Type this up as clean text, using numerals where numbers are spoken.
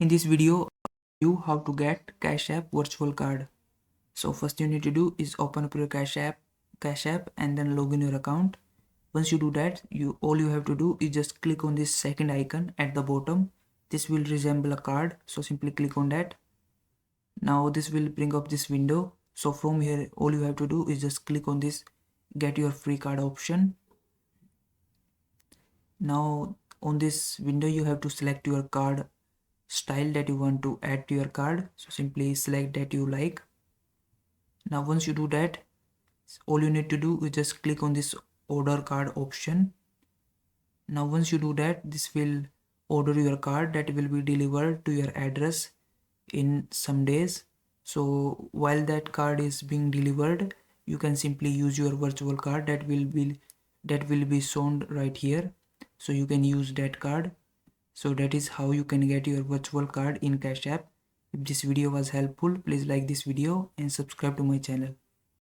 In this video, you how to get Cash App virtual card. So first you need to do is open up your Cash App and then log in your account. Once you do that, all you have to do is just click on this second icon at the bottom. This will resemble a card, so simply click on that. Now this will bring up this window. So from here, all you have to do is just click on this get your free card option. Now on this window, you have to select your card style that you want to add to your card. So simply select that you like. Now once you do that, all you need to do is just click on this order card option. Now once you do that, this will order your card that will be delivered to your address in some days. So while that card is being delivered, you can simply use your virtual card that will be shown right here. So you can use that card. So that is how you can get your virtual card in Cash App. If this video was helpful, please like this video and subscribe to my channel.